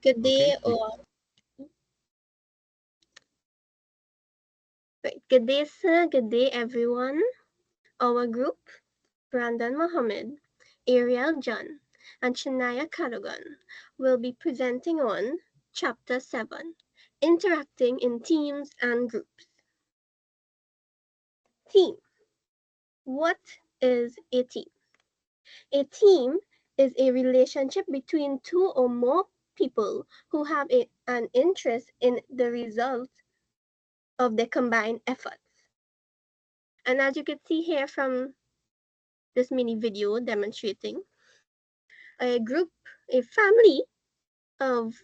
Good day, Okay. good day, sir. Good day, everyone. Our group, Brandon Mohammed, Ariel John, and Shania Cadogan, will be presenting on Chapter 7, Interacting in Teams and Groups. Team. What is a team? A team is a relationship between two or more people who have an interest in the result of their combined efforts. And as you can see here from this mini video demonstrating a group, a family of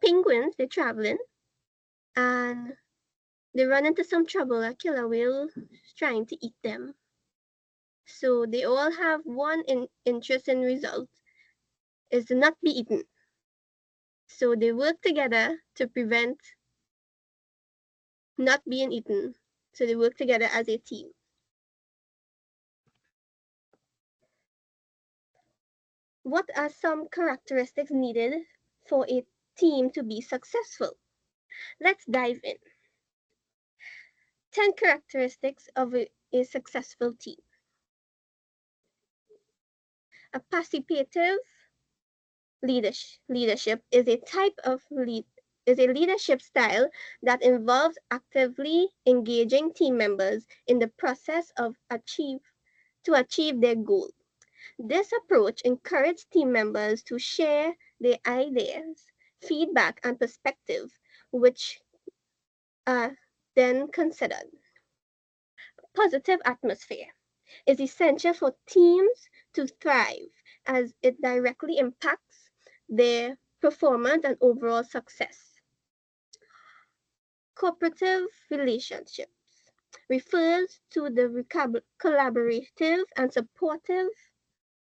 penguins, they're traveling and they run into some trouble. A killer whale is trying to eat them. So they all have one interest in result is to not be eaten. So they work together to prevent not being eaten. So they work together as a team. What are some characteristics needed for a team to be successful? Let's dive in. 10 characteristics of a successful team. A participative leadership is a type of leadership style that involves actively engaging team members in the process to achieve their goal. This approach encourages team members to share their ideas, feedback, and perspective, which are then considered. Positive atmosphere is essential for teams to thrive as it directly impacts their performance and overall success. Cooperative relationships refers to the collaborative and supportive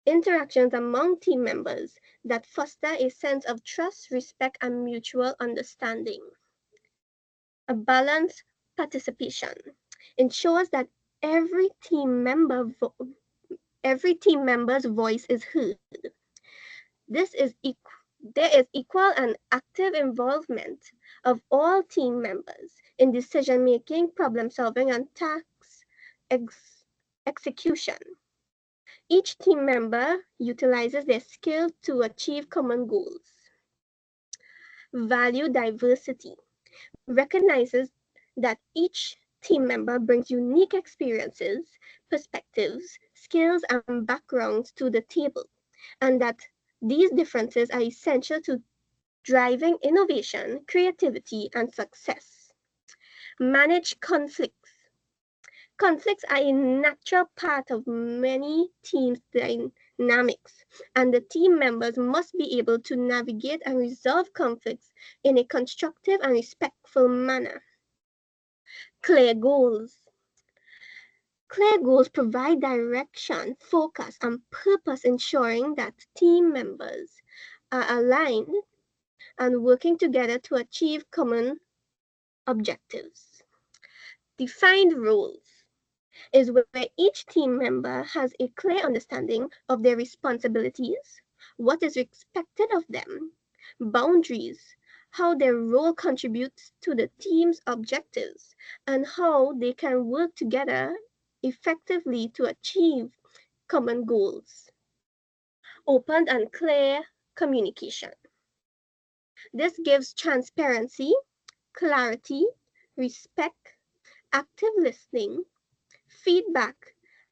interactions among team members that foster a sense of trust, respect, and mutual understanding. A balanced participation ensures that every team member every team member's voice is heard. This is there is equal and active involvement of all team members in decision making, problem solving, and task execution. Each team member utilizes their skill to achieve common goals. Value diversity recognizes that each team member brings unique experiences, perspectives, skills, and backgrounds to the table, and that these differences are essential to driving innovation, creativity, and success. Manage conflicts. Conflicts are a natural part of many teams' dynamics, and the team members must be able to navigate and resolve conflicts in a constructive and respectful manner. Clear goals. Clear goals provide direction, focus, and purpose, ensuring that team members are aligned and working together to achieve common objectives. Defined roles is where each team member has a clear understanding of their responsibilities, what is expected of them, boundaries, how their role contributes to the team's objectives, and how they can work together effectively to achieve common goals. Open and clear communication. This gives transparency, clarity, respect, active listening, feedback,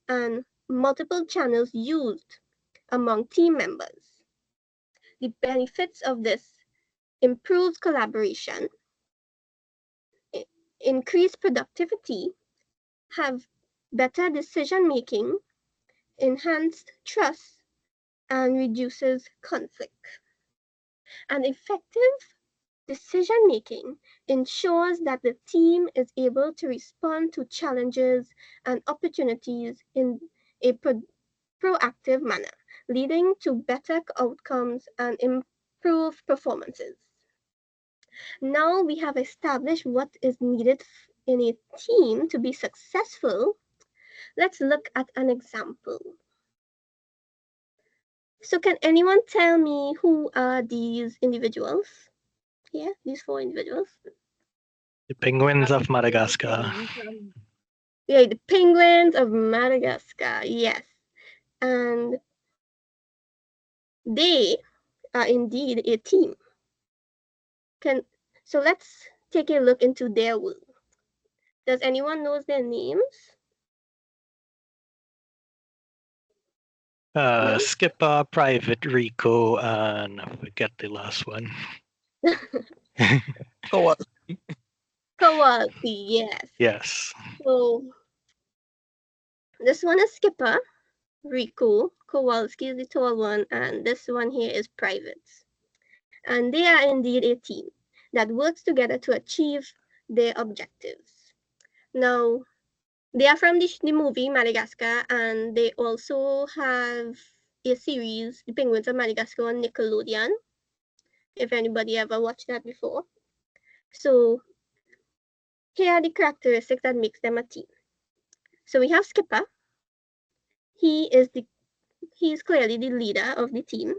and multiple channels used among team members. The benefits of this improves collaboration, increase productivity, have better decision making, enhanced trust, and reduces conflict. And effective decision making ensures that the team is able to respond to challenges and opportunities in a proactive manner, leading to better outcomes and improved performances. Now we have established what is needed in a team to be successful. Let's look at an example. So can anyone tell me who are these individuals? Yeah, these 4 individuals. The penguins of Madagascar. Yeah, the penguins of Madagascar. Yes, and they are indeed a team. So let's take a look into their world. Does anyone knows their names? No? Skipper, Private Rico, and I forget the last one. Kowalski, yes. Yes. So this one is Skipper, Rico, Kowalski is the tall one, and this one here is Private. And they are indeed a team that works together to achieve their objectives. Now, they are from the movie Madagascar, and they also have a series, The Penguins of Madagascar, on Nickelodeon, if anybody ever watched that before. So here are the characteristics that makes them a team. So we have Skipper. He is clearly the leader of the team,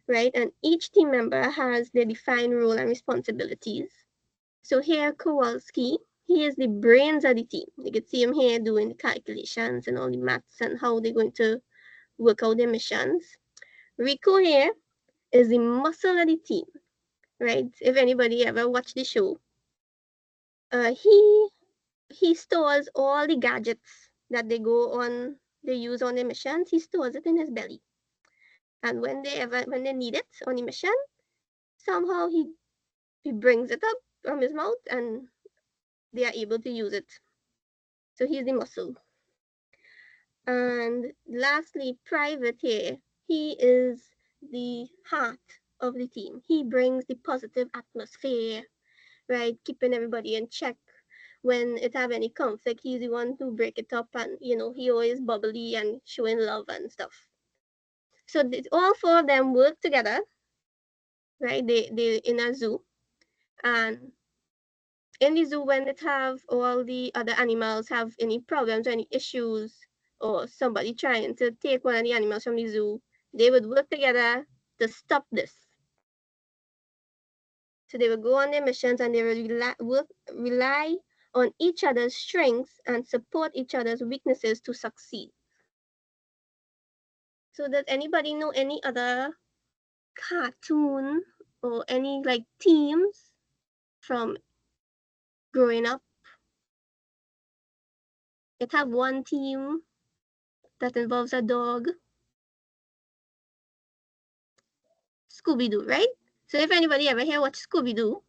right? And each team member has their defined role and responsibilities. So here, Kowalski, he is the brains of the team. You can see him here doing the calculations and all the maths and how they're going to work out their missions. Rico here is the muscle of the team, right? If anybody ever watched the show, he stores all the gadgets that they use on their missions. He stores it in his belly, and when they need it on the mission, somehow he brings it up from his mouth, and they are able to use it. So he's the muscle. And lastly, Private here, he is the heart of the team. He brings the positive atmosphere, right? Keeping everybody in check. When it have any conflict, he's the one who break it up, and he always bubbly and showing love and stuff. So all 4 of them work together, right? They in a zoo, and in the zoo, when it have all the other animals have any problems or any issues, or somebody trying to take one of the animals from the zoo, they would work together to stop this. So they would go on their missions, and they would rely on each other's strengths and support each other's weaknesses to succeed. So does anybody know any other cartoon or any like teams from growing up? It have one team that involves a dog. Scooby-Doo, right? So if anybody ever here watch Scooby-Doo,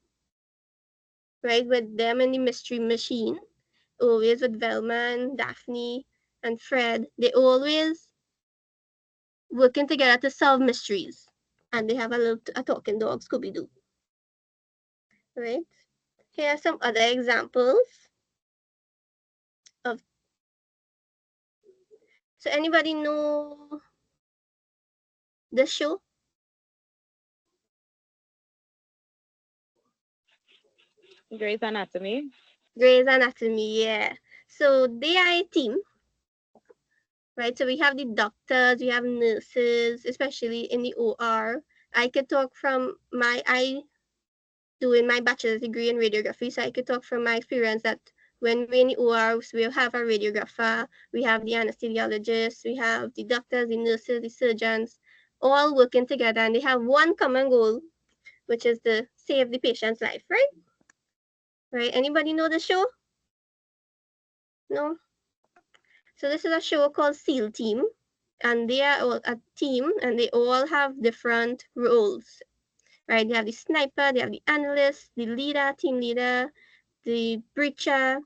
right, with them and the Mystery Machine, always with Velma and Daphne and Fred, they always working together to solve mysteries. And they have a talking dog, Scooby-Doo, right? Here are some other examples of. So anybody know the show? Grey's Anatomy. Grey's Anatomy, yeah. So they are a team, right? So we have the doctors, we have nurses, especially in the OR. I could talk from I doing my bachelor's degree in radiography, so I could talk from my experience that when we're in the OR, we'll have a radiographer, we have the anesthesiologist, we have the doctors, the nurses, the surgeons, all working together, and they have one common goal, which is to save the patient's life, right? Right? Anybody know the show? No? So this is a show called SEAL Team, and they are all a team, and they all have different roles, right? They have the sniper, they have the analyst, the leader, team leader, the breacher,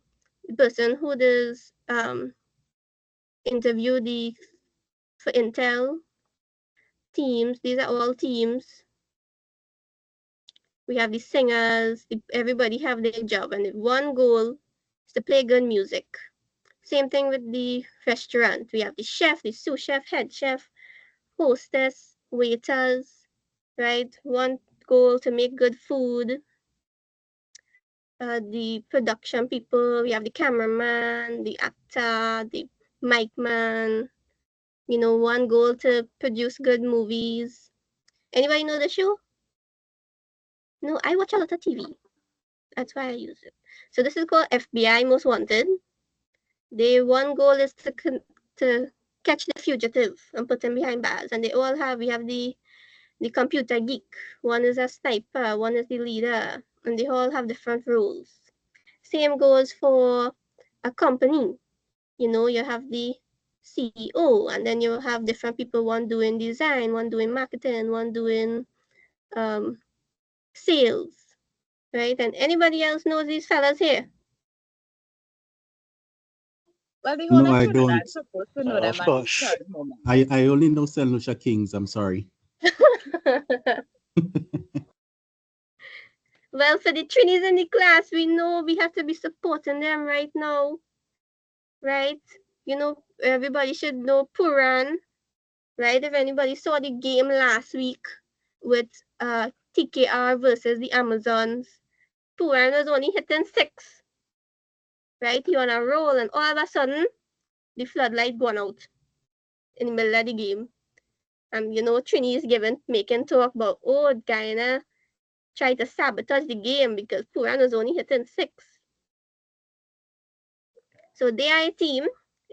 the person who does interview the for intel teams. These are all teams. We have the singers. Everybody have their job, and one goal is to play good music. Same thing with the restaurant. We have the chef, the sous chef, head chef, hostess, waiters, right? One goal to make good food. The production people, we have the cameraman, the actor, the mic man, You know, one goal to produce good movies. Anybody know the show? No, I watch a lot of TV. That's why I use it. So this is called FBI Most Wanted. Their one goal is to catch the fugitive and put him behind bars. And we have the computer geek. One is a sniper, one is the leader, and they all have different roles. Same goes for a company. You know, you have the CEO, and then you have different people, one doing design, one doing marketing, one doing um, sales, right? And anybody else knows these fellas here? Well, the No, whole of I Trinidad don't. is supposed to know them Of at this course. current moment. I only know St. Lucia Kings. I'm sorry. Well, for the Trinis in the class, we know we have to be supporting them right now, right? You know, everybody should know Puran, right? If anybody saw the game last week with TKR versus the Amazons, Puran was only hitting 6, right? He on a roll, and all of a sudden, the floodlight gone out in the middle of the game. And you know, Trini is making talk about, oh, Guyana tried to sabotage the game because Puran was only hitting 6. So they are a team,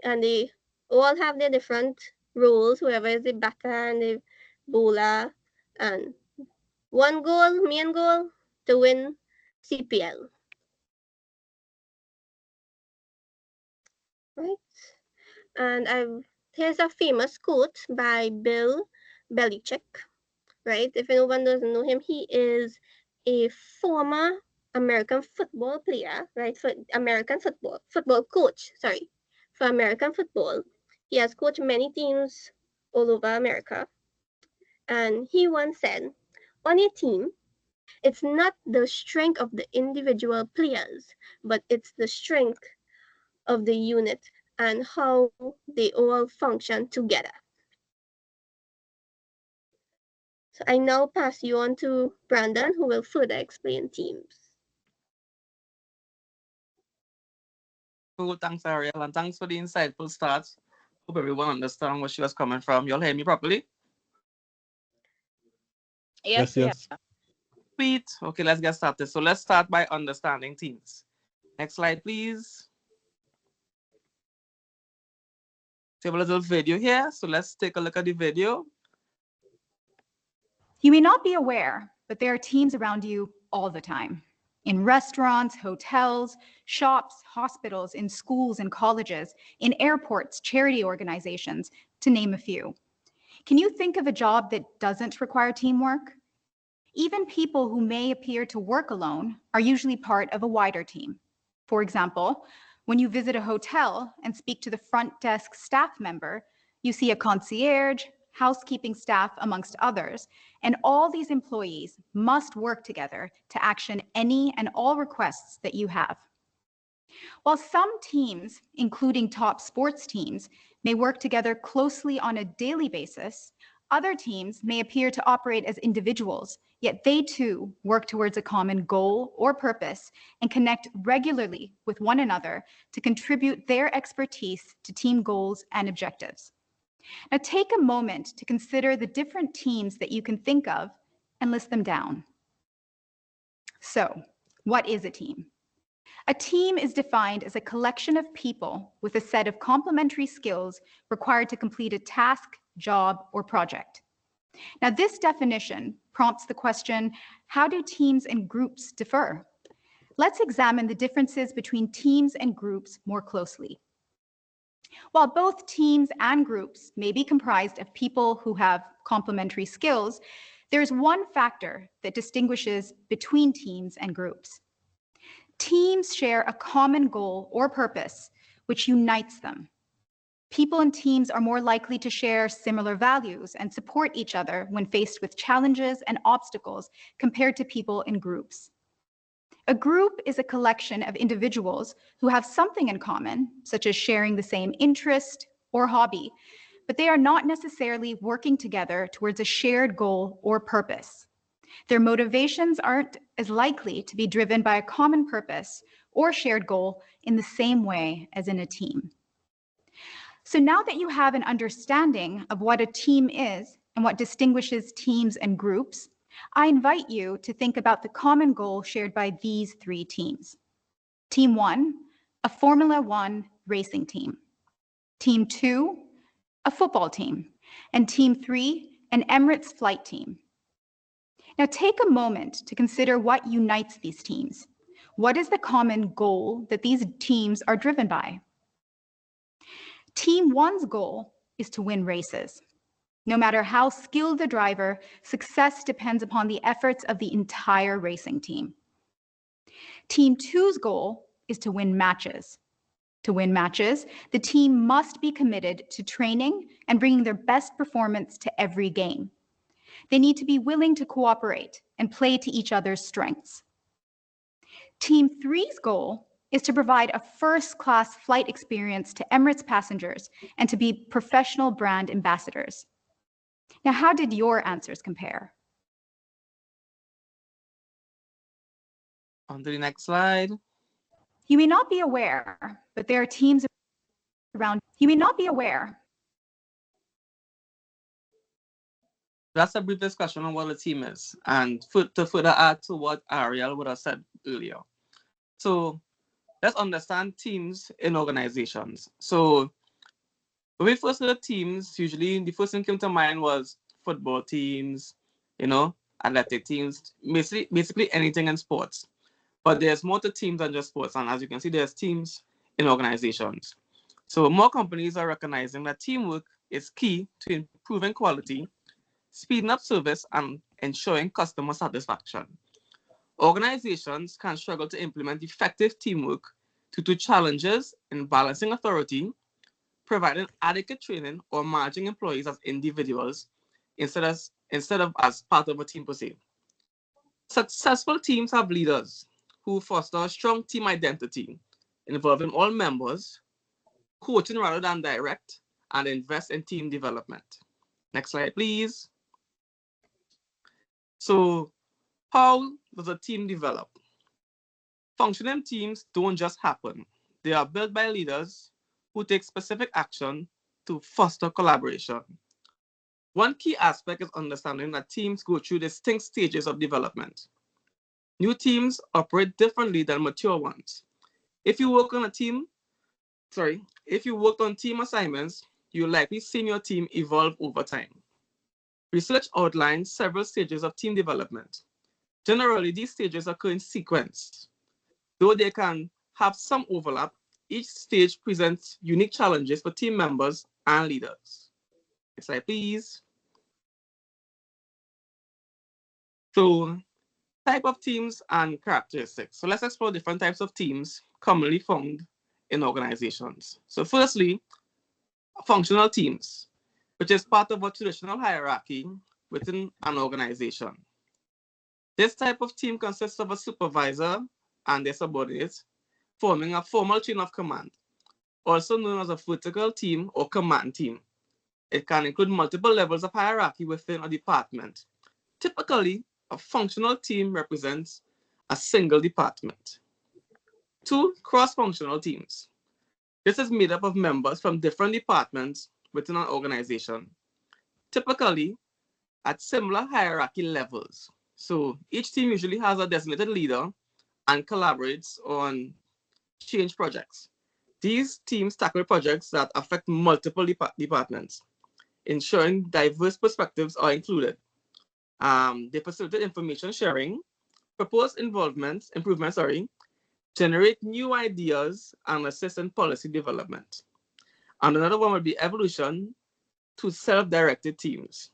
and they all have their different roles, whoever is the batter and the bowler, and one goal, main goal, to win CPL. Right? And here's a famous quote by Bill Belichick. Right? If anyone doesn't know him, he is a former American football player, right? For American football coach, sorry, for American football. He has coached many teams all over America. And he once said, on a team, it's not the strength of the individual players, but it's the strength of the unit and how they all function together. So I now pass you on to Brandon, who will further explain teams. Cool, thanks, Ariel, and thanks for the insightful starts. Hope everyone understands where she was coming from. Y'all hear me properly? Yes, yeah. Yes. Sweet. Okay, let's get started. So let's start by understanding teams. Next slide, please. We have a little video here, so let's take a look at the video. You may not be aware, but there are teams around you all the time. In restaurants, hotels, shops, hospitals, in schools and colleges, in airports, charity organizations, to name a few. Can you think of a job that doesn't require teamwork? Even people who may appear to work alone are usually part of a wider team. For example, when you visit a hotel and speak to the front desk staff member, you see a concierge, housekeeping staff, amongst others, and all these employees must work together to action any and all requests that you have. While some teams, including top sports teams, may work together closely on a daily basis, other teams may appear to operate as individuals, yet they too work towards a common goal or purpose and connect regularly with one another to contribute their expertise to team goals and objectives. Now take a moment to consider the different teams that you can think of and list them down. So, what is a team? A team is defined as a collection of people with a set of complementary skills required to complete a task, job, or project. Now, this definition prompts the question, how do teams and groups differ? Let's examine the differences between teams and groups more closely. While both teams and groups may be comprised of people who have complementary skills, there's one factor that distinguishes between teams and groups. Teams share a common goal or purpose, which unites them. People in teams are more likely to share similar values and support each other when faced with challenges and obstacles compared to people in groups. A group is a collection of individuals who have something in common, such as sharing the same interest or hobby, but they are not necessarily working together towards a shared goal or purpose. Their motivations aren't as likely to be driven by a common purpose or shared goal in the same way as in a team. So now that you have an understanding of what a team is and what distinguishes teams and groups, I invite you to think about the common goal shared by these three teams. Team 1, a Formula One racing team. Team 2, a football team. And Team 3, an Emirates flight team. Now take a moment to consider what unites these teams. What is the common goal that these teams are driven by? Team 1's goal is to win races. No matter how skilled the driver, success depends upon the efforts of the entire racing team. Team 2's goal is to win matches. To win matches, the team must be committed to training and bringing their best performance to every game. They need to be willing to cooperate and play to each other's strengths. Team 3's goal is to provide a first-class flight experience to Emirates passengers and to be professional brand ambassadors. Now, how did your answers compare? On to the next slide. You may not be aware, but there are teams around. You may not be aware. That's a brief discussion on what a team is, and to further add to what Ariel would have said earlier. So let's understand teams in organizations. So when we first heard teams, usually the first thing came to mind was football teams, athletic teams, basically anything in sports. But there's more to teams than just sports, and as you can see, there's teams in organizations. So more companies are recognizing that teamwork is key to improving quality, speeding up service, and ensuring customer satisfaction. Organizations can struggle to implement effective teamwork due to challenges in balancing authority, providing adequate training, or managing employees as individuals instead of as part of a team per se. Successful teams have leaders who foster a strong team identity involving all members, coaching rather than direct, and invest in team development. Next slide, please. So how does a team develop? Functioning teams don't just happen. They are built by leaders who take specific action to foster collaboration. One key aspect is understanding that teams go through distinct stages of development. New teams operate differently than mature ones. If you worked on team assignments, you'll likely see your team evolve over time. Research outlines several stages of team development. Generally, these stages occur in sequence. Though they can have some overlap, each stage presents unique challenges for team members and leaders. Next slide, please. So, type of teams and characteristics. So let's explore different types of teams commonly found in organizations. So firstly, functional teams, which is part of a traditional hierarchy within an organization. This type of team consists of a supervisor and their subordinates, forming a formal chain of command, also known as a vertical team or command team. It can include multiple levels of hierarchy within a department. Typically, a functional team represents a single department. 2, cross-functional teams. This is made up of members from different departments within an organization, typically at similar hierarchy levels. So each team usually has a designated leader and collaborates on change projects. These teams tackle projects that affect multiple departments, ensuring diverse perspectives are included. They facilitate information sharing, propose improvements, generate new ideas, and assist in policy development. And another one would be evolution to self-directed teams.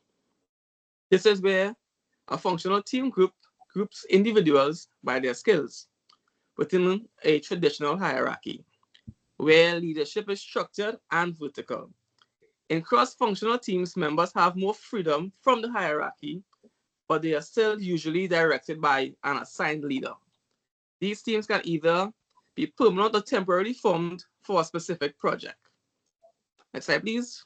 This is where a functional team groups individuals by their skills within a traditional hierarchy, where leadership is structured and vertical. In cross-functional teams, members have more freedom from the hierarchy, but they are still usually directed by an assigned leader. These teams can either be permanent or temporarily formed for a specific project. Next slide, please.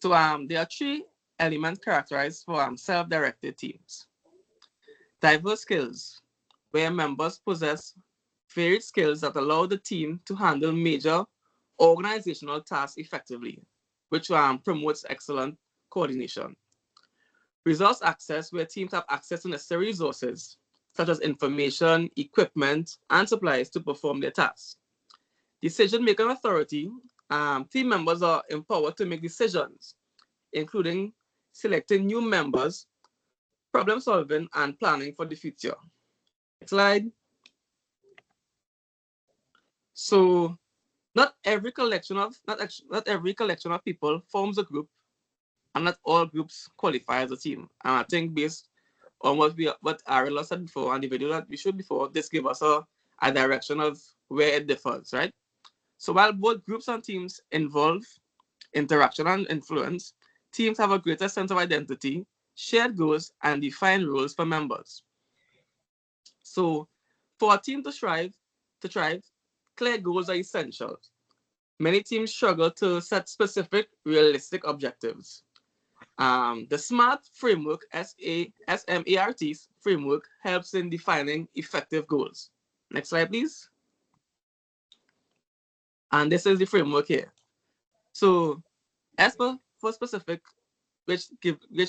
So there are 3 elements characterized for self-directed teams. Diverse skills, where members possess varied skills that allow the team to handle major organizational tasks effectively, which promotes excellent coordination. Resource access, where teams have access to necessary resources, such as information, equipment, and supplies to perform their tasks. Decision-making authority, team members are empowered to make decisions, including selecting new members, problem solving, and planning for the future. Next slide. So not every collection of people forms a group, and not all groups qualify as a team. And I think based on what Ariel said before and the video that we showed before, this gives us a direction of where it differs, right? So while both groups and teams involve interaction and influence, teams have a greater sense of identity, shared goals, and defined roles for members. So for a team to thrive, clear goals are essential. Many teams struggle to set specific, realistic objectives. The SMART framework, SMART framework, helps in defining effective goals. Next slide, please. And this is the framework here. So as for specific, which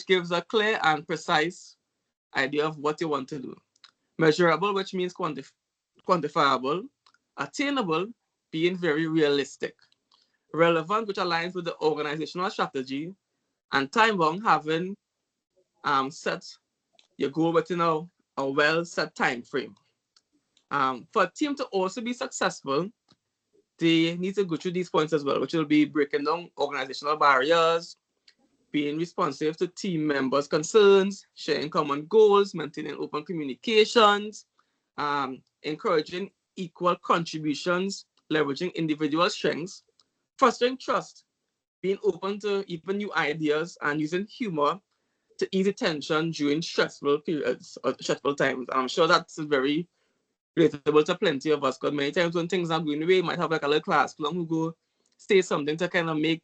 gives a clear and precise idea of what you want to do. Measurable, which means quantifiable. Attainable, being very realistic. Relevant, which aligns with the organizational strategy. And time-bound, having set your goal within a well-set time frame. For a team to also be successful, they need to go through these points as well, which will be breaking down organizational barriers, being responsive to team members' concerns, sharing common goals, maintaining open communications, encouraging equal contributions, leveraging individual strengths, fostering trust, being open to even new ideas, and using humor to ease tension during stressful periods or stressful times. I'm sure that's very relatable to plenty of us, because many times when things are going away, you might have like a little class long who go say something to kind of make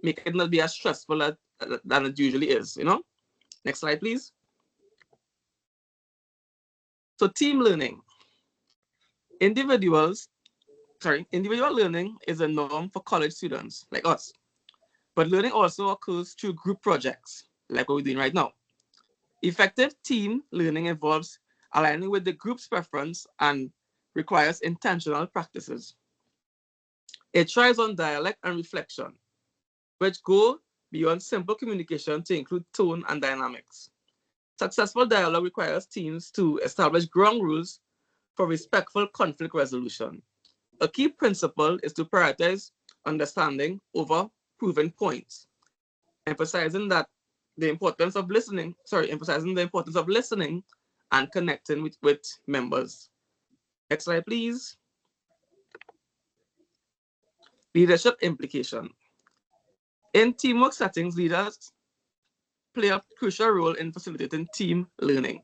it not be as stressful than it usually is, you know? Next slide, please. So team learning. Individual learning is a norm for college students like us. But learning also occurs through group projects, like what we're doing right now. Effective team learning involves aligning with the group's preference and requires intentional practices. It thrives on dialect and reflection, which go beyond simple communication to include tone and dynamics. Successful dialogue requires teams to establish ground rules for respectful conflict resolution. A key principle is to prioritize understanding over proving points, emphasizing the importance of listening and connecting with members. Next slide, please. Leadership implication. In teamwork settings, leaders play a crucial role in facilitating team learning.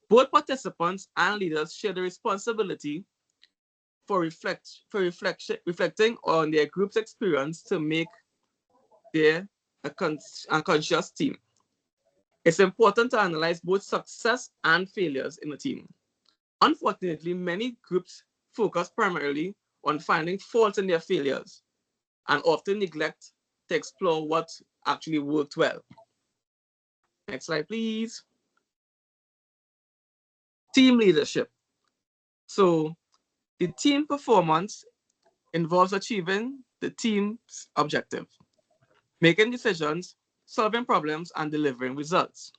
Both participants and leaders share the responsibility for reflecting on their group's experience to make their a conscious team. It's important to analyze both success and failures in a team. Unfortunately, many groups focus primarily on finding faults in their failures and often neglect to explore what actually worked well. Next slide, please. Team leadership. So the team performance involves achieving the team's objective, making decisions, solving problems, and delivering results.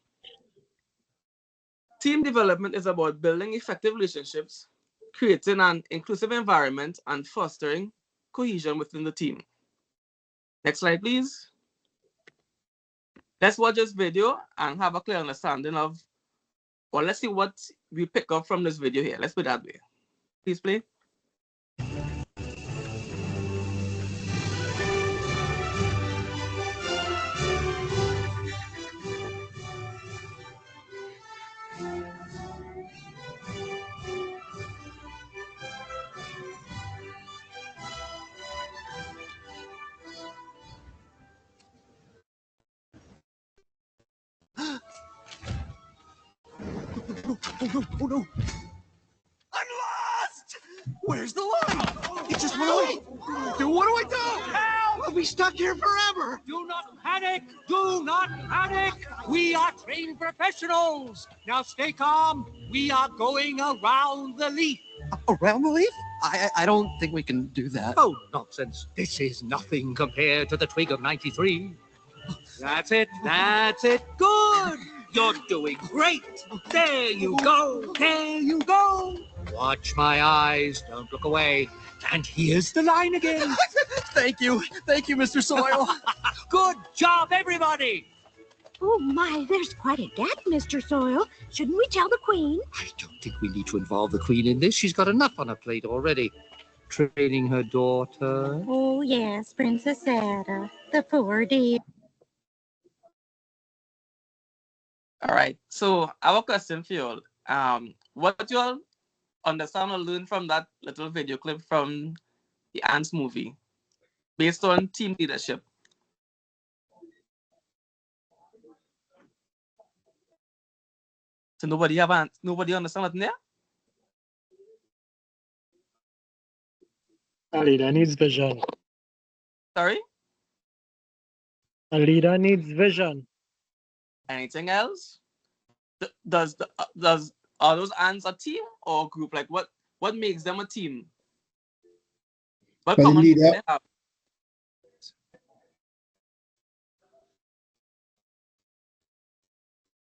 Team development is about building effective relationships, creating an inclusive environment, and fostering cohesion within the team. Next slide, please. Let's watch this video and have a clear understanding of, or let's see what we pick up from this video here. Let's put it that way. Please play. Oh no! Unlock! I'll be stuck here forever. Do not panic. Do not panic. We are trained professionals. Now stay calm. We are going around the leaf. Around the leaf? I don't think we can do that. Oh, nonsense. This is nothing compared to the twig of 93. That's it. That's it. Good. You're doing great. There you go. There you go. Watch my eyes. Don't look away. And here's the line again. Thank you. Thank you, Mr. Soil. Good job, everybody. Oh my, there's quite a gap, Mr. Soil. Shouldn't we tell the Queen? I don't think we need to involve the Queen in this. She's got enough on her plate already. Training her daughter. Oh yes, Princess Sarah, the poor dear. All right. So our question for you all, what you all understand or learn from that little video clip from the Ants movie based on team leadership? So nobody understand nothing there? A leader needs vision. Sorry? A leader needs vision. Anything else? Are those ants a team or a group? Like what makes them a team? What Well, common leader, they have?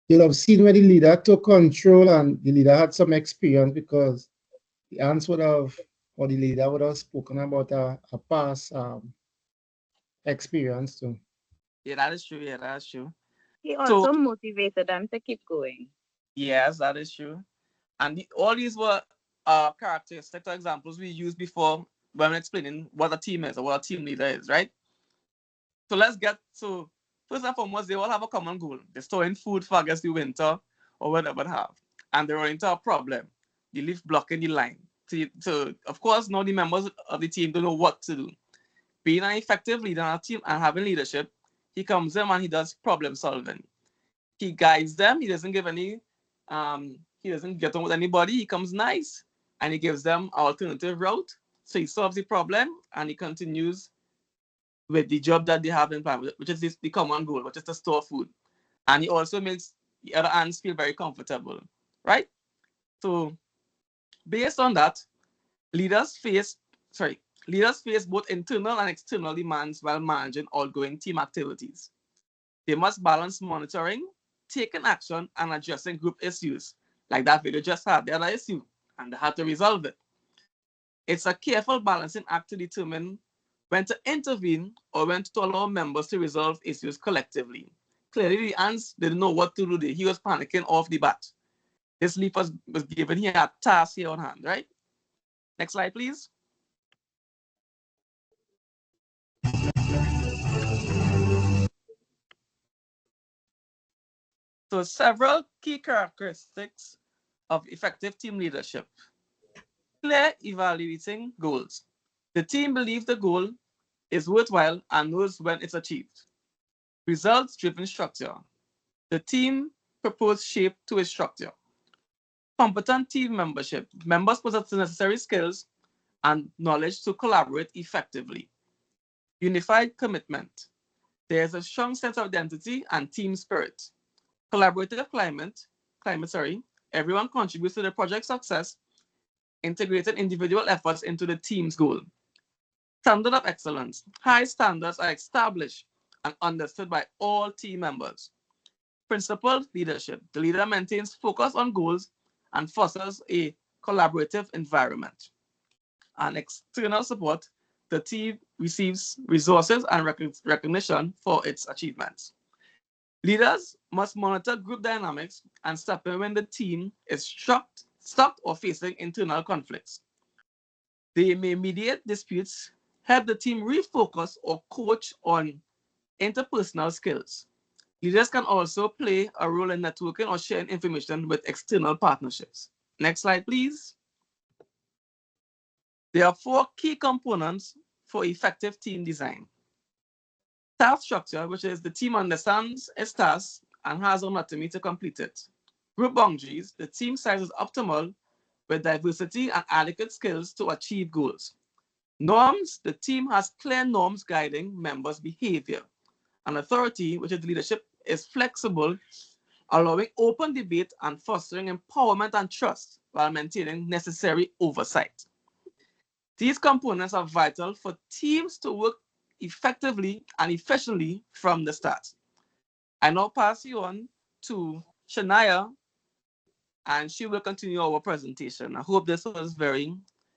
you'll have seen where the leader took control and the leader had some experience because the ants would have, or the leader would have spoken about a past experience too. Yeah, that is true. Yeah, that's true. He So also motivated them to keep going. yes, that is true. And all these were characteristics or examples we used before when explaining what a team is or what a team leader is, right? So let's get to, first and foremost, they all have a common goal. They're storing food for, I guess, the winter or whatever they have. And they run into a problem. The leaf blocking the line. So of course, now the members of the team don't know what to do. Being an effective leader in a team and having leadership, he comes in and he does problem solving. He guides them. He doesn't give any, he doesn't get on with anybody. He comes nice and he gives them an alternative route. So he solves the problem and he continues with the job that they have in plan, which is the common goal, which is to store food. And he also makes the other ants feel very comfortable, right? So based on that, leaders face both internal and external demands while managing ongoing team activities. They must balance monitoring, taking action, and addressing group issues, like that video just had. They had an issue, and they had to resolve it. It's a careful balancing act to determine when to intervene or when to allow members to resolve issues collectively. Clearly, the ants didn't know what to do. He was panicking off the bat. This leaf was given here a task here on hand, right? Next slide, please. So several key characteristics of effective team leadership. Clear evaluating goals. The team believes the goal is worthwhile and knows when it's achieved. Results-driven structure. The team proposed shape to its structure. Competent team membership. Members possess the necessary skills and knowledge to collaborate effectively. Unified commitment. There is a strong sense of identity and team spirit. Collaborative climate, everyone contributes to the project's success, integrating individual efforts into the team's goal. Standard of excellence. High standards are established and understood by all team members. Principled leadership. The leader maintains focus on goals and fosters a collaborative environment. And external support. The team receives resources and recognition for its achievements. Leaders must monitor group dynamics and step in when the team is stuck or facing internal conflicts. They may mediate disputes, help the team refocus or coach on interpersonal skills. Leaders can also play a role in networking or sharing information with external partnerships. Next slide, please. There are 4 key components for effective team design. Task structure, which is the team understands its tasks and has autonomy to complete it. Group boundaries, the team size is optimal with diversity and adequate skills to achieve goals. Norms, the team has clear norms guiding members' behavior. And authority, which is leadership, is flexible, allowing open debate and fostering empowerment and trust while maintaining necessary oversight. These components are vital for teams to work effectively and efficiently from the start. I now pass you on to Shania, and she will continue our presentation. I hope this was very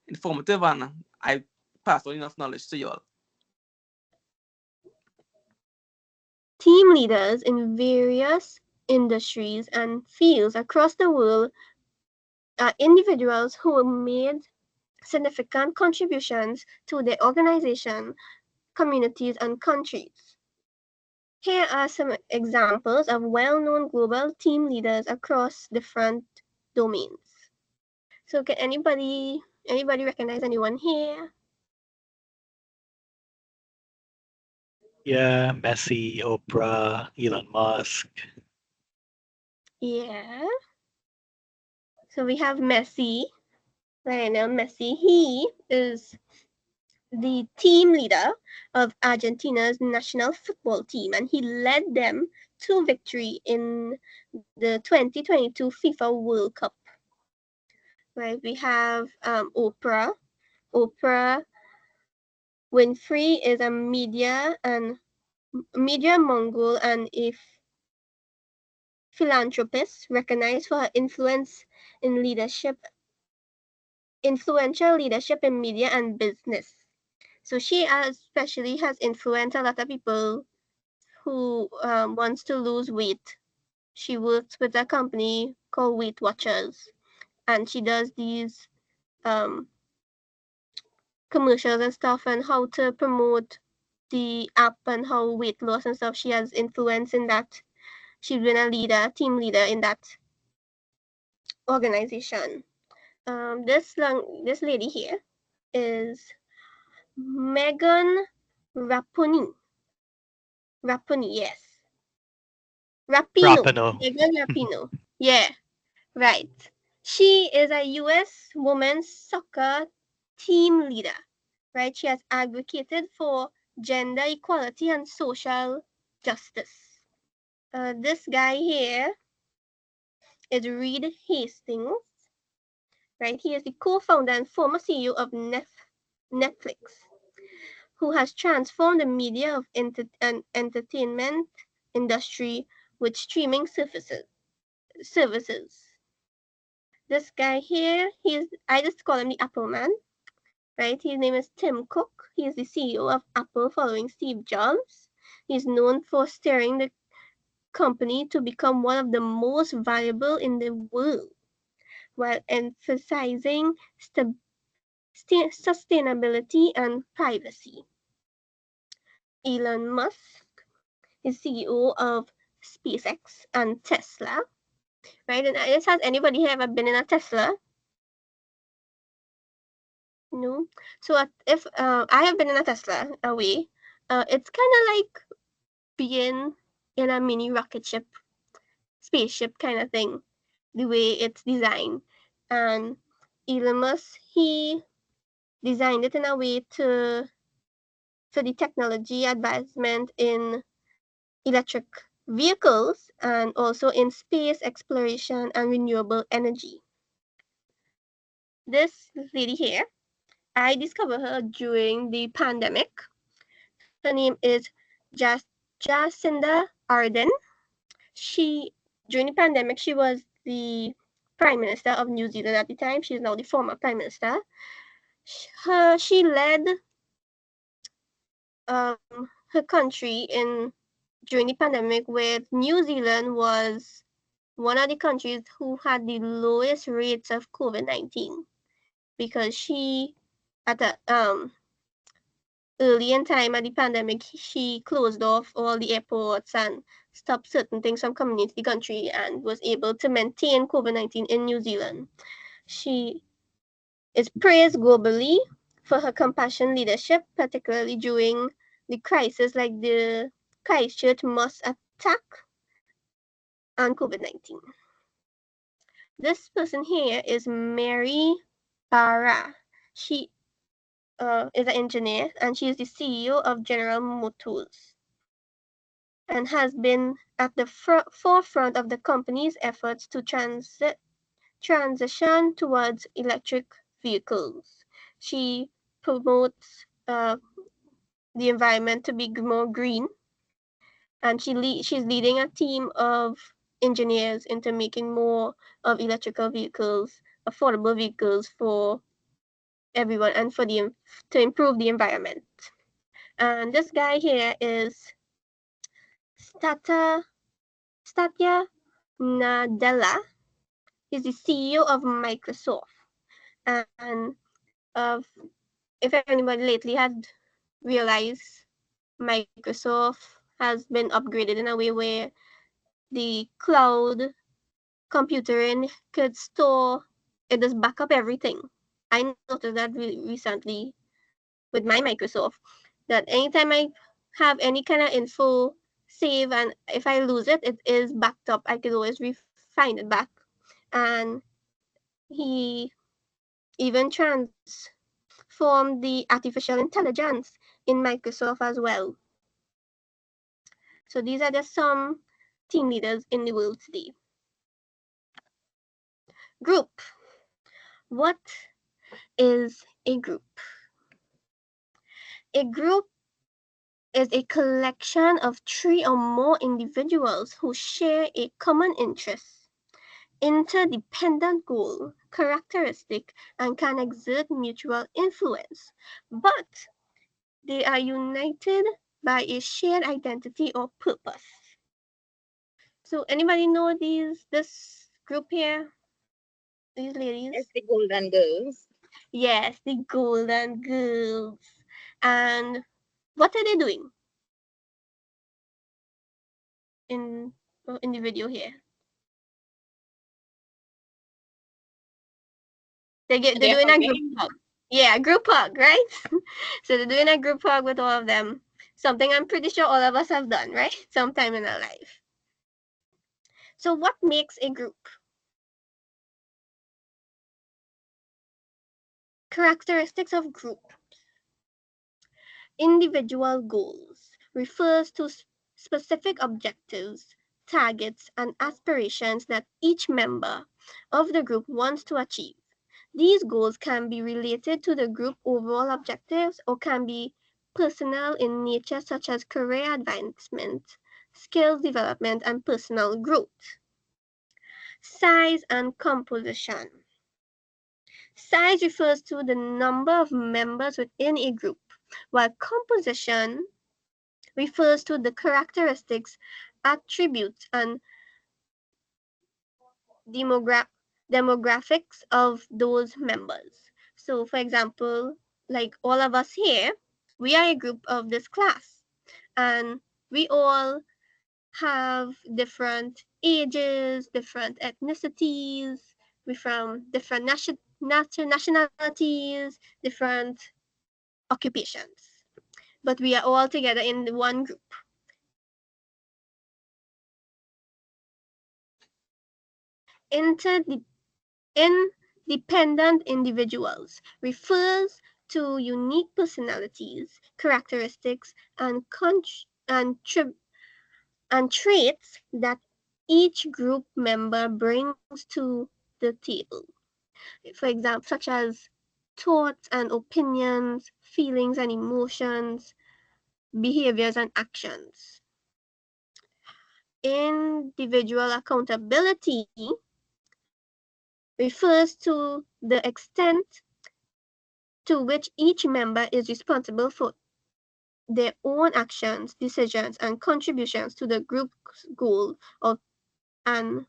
informative and I passed on enough knowledge to you all. Team leaders in various industries and fields across the world are individuals who made significant contributions to their organization, communities, and countries. Here are some examples of well-known global team leaders across different domains. So can anybody recognize anyone here? Yeah, Messi, Oprah, Elon Musk. Yeah. So we have Messi, Lionel Messi. He is the team leader of Argentina's national football team, and he led them to victory in the 2022 FIFA World Cup. Right, we have Oprah. Oprah Winfrey is a media mogul and a philanthropist recognized for her influential leadership in media and business. So she especially has influenced a lot of people who wants to lose weight. She works with a company called Weight Watchers, and she does these commercials and stuff and how to promote the app and how weight loss and stuff. She has influence in that. She's been a team leader in that organization. This lady here is Megan Raponi. Raponi, yes. Rapino. Rapino. Megan Rapino. Yeah, right. She is a US women's soccer team leader, right? She has advocated for gender equality and social justice. This guy here is Reed Hastings, right? He is the co-founder and former CEO of Netflix, who has transformed the media of and entertainment industry with streaming services. This guy here, I just call him the Apple Man, right? His name is Tim Cook. He is the CEO of Apple following Steve Jobs. He's known for steering the company to become one of the most valuable in the world while emphasizing sustainability and privacy. Elon Musk is CEO of SpaceX and Tesla, right? And has anybody here ever been in a Tesla? No. So if I have been in a Tesla away, it's kind of like being in a mini rocket ship, spaceship kind of thing, the way it's designed. And Elon Musk, he designed it in a way to for the technology advancement in electric vehicles and also in space exploration and renewable energy. This lady here, I discovered her during the pandemic. Her name is Jacinda Ardern. During the pandemic, she was the Prime Minister of New Zealand at the time. She is now the former Prime Minister. She led her country during the pandemic, where New Zealand was one of the countries who had the lowest rates of COVID-19 because she at the early in time of the pandemic, she closed off all the airports and stopped certain things from coming into the country and was able to maintain COVID-19 in New Zealand. She is praised globally for her compassion leadership, particularly during the crisis like the Christchurch mosque attack and COVID-19. This person here is Mary Barra. is an engineer, and she is the CEO of General Motors and has been at the forefront of the company's efforts to transition towards electric vehicles. She promotes the environment to be more green, and she's leading a team of engineers into making more of electrical vehicles, affordable vehicles for everyone, and to improve the environment. And this guy here is Satya Nadella. He's the CEO of Microsoft, and if anybody lately had realized, Microsoft has been upgraded in a way where the cloud computing could store, it does back up everything. I noticed that recently with my Microsoft, that anytime I have any kind of info save, and if I lose it, it is backed up. I could always find it back. And he even transformed the artificial intelligence in Microsoft as well. So these are just some team leaders in the world today. Group. What is a group? A group is a collection of 3 or more individuals who share a common interest, interdependent goal, characteristic, and can exert mutual influence, but they are united by a shared identity or purpose. So anybody know this group here? These ladies? It's the Golden Girls. Yes, the Golden Girls. And what are they doing in the video here? They're doing a group hug. Yeah, group hug, right? So they're doing a group hug with all of them. Something I'm pretty sure all of us have done, right? Sometime in our life. So what makes a group? Characteristics of group. Individual goals refers to specific objectives, targets, and aspirations that each member of the group wants to achieve. These goals can be related to the group overall objectives or can be personal in nature, such as career advancement, skills development, and personal growth. Size and composition. Size refers to the number of members within a group, while composition refers to the characteristics, attributes, and demographics of those members. So, for example, like all of us here, we are a group of this class, and we all have different ages, different ethnicities, we're from different nationalities, different occupations, but we are all together in one group. Independent individuals refers to unique personalities, characteristics, and traits that each group member brings to the table. For example, such as thoughts and opinions, feelings and emotions, behaviors and actions. Individual accountability refers to the extent to which each member is responsible for their own actions, decisions, and contributions to the group's goal and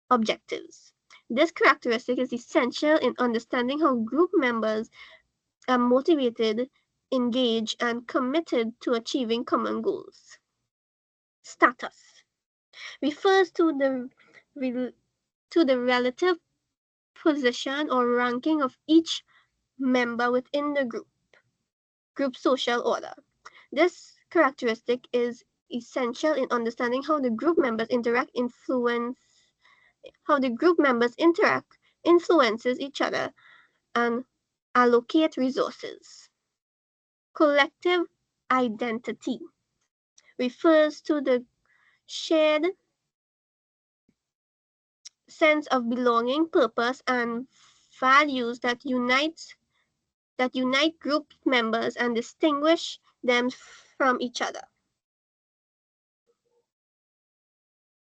objectives. This characteristic is essential in understanding how group members are motivated, engaged, and committed to achieving common goals. Status refers to the relative position or ranking of each member within the group social order. This characteristic is essential in understanding how the group members influences each other, and allocate resources. Collective identity refers to the shared sense of belonging, purpose, and values that unite group members and distinguish them from each other.